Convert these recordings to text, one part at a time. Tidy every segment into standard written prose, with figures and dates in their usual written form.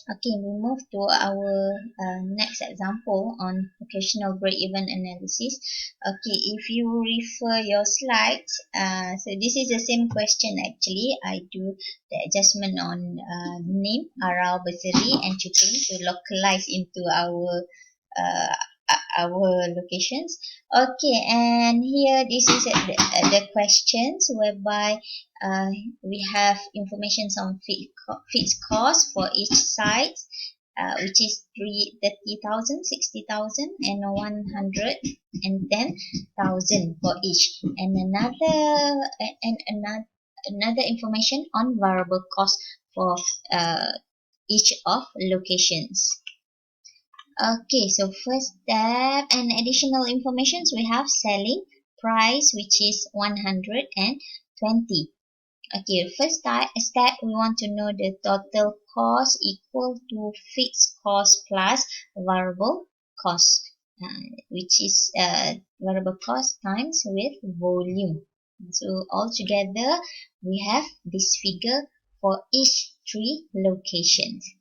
Okay, we move to our next example on occasional break-even analysis. Okay, if you refer your slides, so this is the same question actually. I do the adjustment on name, around, bursary, and Chuping to localize into uh, our locations. Okay, and here this is the questions whereby uh, we have information on fixed cost for each site, which is 30,000, 60,000, and 110,000 for each, and another information on variable cost for each of locations. Okay, so first step and additional informations we have selling price, which is 120. Okay, first step we want to know the total cost equal to fixed cost plus variable cost, which is variable cost times with volume. So altogether we have this figure for each 3 locations.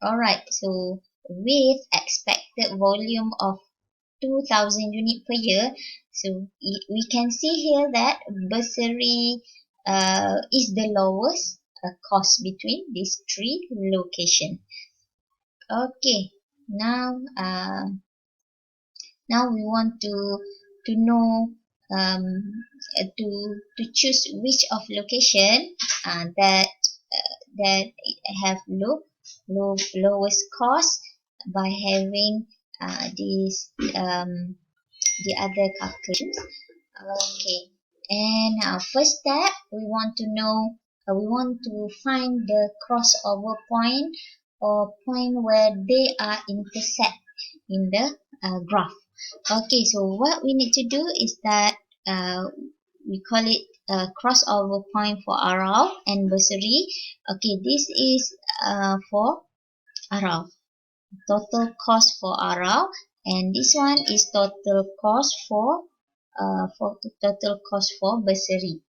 Alright, so with expected volume of 2,000 unit per year, so we can see here that bursary is the lowest cost between these 3 locations. Okay, now now we want to know um, to choose which of location that have lowest cost by having this the other calculations. Okay, and first step we want to know we want to find the crossover point, or point where they are intersect in the graph. Okay, so what we need to do is that we call it a crossover point for Arau and bursary. Okay, this is for Arau, total cost for Arau, and this one is total cost for total cost for bursary.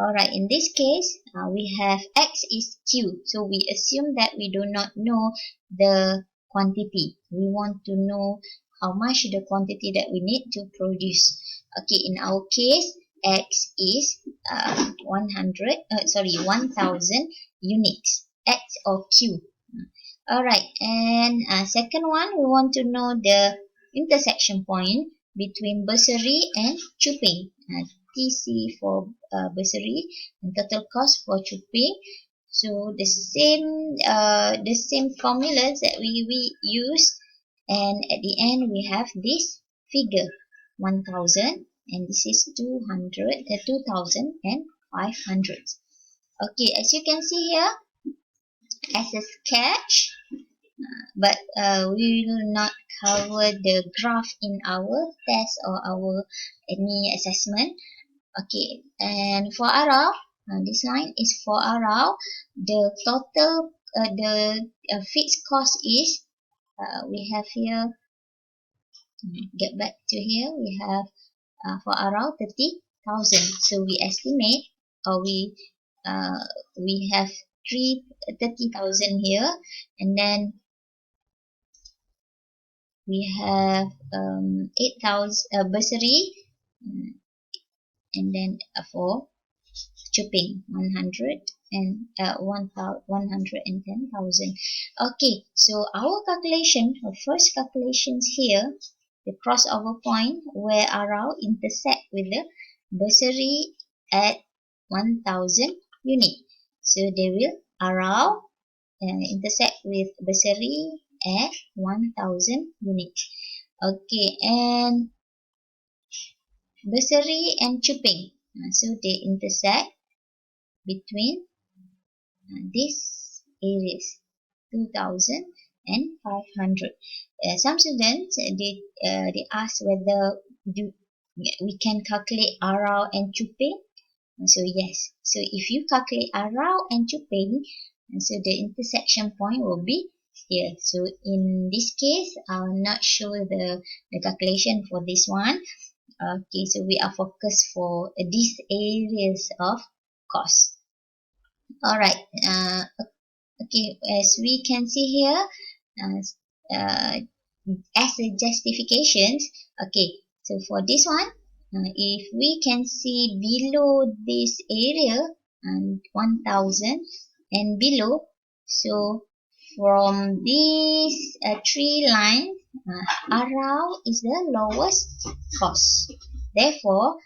Alright, in this case, we have X is Q. So we assume that we do not know the quantity. We want to know how much the quantity that we need to produce. Okay, in our case, X is 1,000 units. X or Q. Alright, and second one, we want to know the intersection point between bursary and Chuping. TC for bursary and total cost for Chuping. So the same formulas that we use, and at the end we have this figure 1,000, and this is 2,500. Okay, as you can see here, as a sketch, but we will not cover the graph in our test or our any assessment. Okay, and for Arau, this line is for Arau. The total, the fixed cost is, we have here, get back to here, we have for Arau 30,000. So we estimate, or we have 30,000 here, and then we have 8,000 bursary, and then for Chuping 100 and 110,000. Okay, so our calculation, our first calculations here, the crossover point where Arau intersect with the bursary at 1,000 unit. So they will Arau intersect with bursary at 1,000 unit. Okay, and bursary and Chuping, so they intersect between these areas, 2,000 and 500. Some students they ask whether we can calculate Arau and Chuping. So yes, so if you calculate Arau and Chuping, so the intersection point will be here. So in this case, I'll not show the calculation for this one. Okay, so we are focused for these areas of cost. Alright, Okay, as we can see here, uh, as a justifications, okay, so for this one, if we can see below this area and 1000 and below, so from these three lines, around is the lowest cost. Therefore,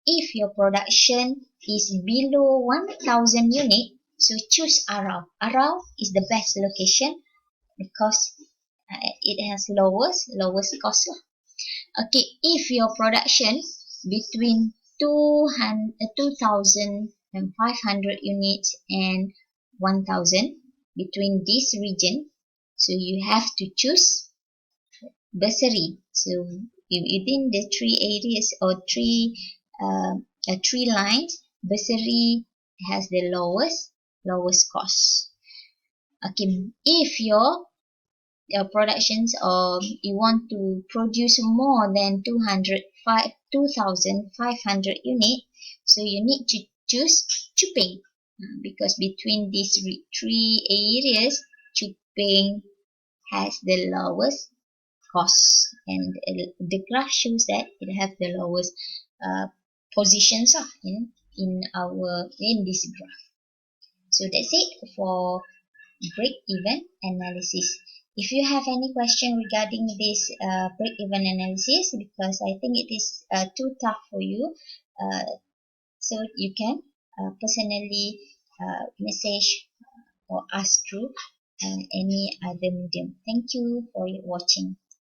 if your production is below 1000 unit, so choose Arau. Arau is the best location because it has lowest cost lah. Okay, if your production between 2,500 units and 1,000 between this region, so you have to choose bursary. So within the three areas or three lines, bursary has the lowest cost. Okay, if your productions or you want to produce more than 2,500 unit, so you need to choose Chuping, because between these three areas, Chuping has the lowest cost, and the graph shows that it have the lowest positions in this graph. So that's it for break-even analysis. If you have any question regarding this break-even analysis, because I think it is too tough for you, uh, so you can personally message or ask through any other medium. Thank you for watching.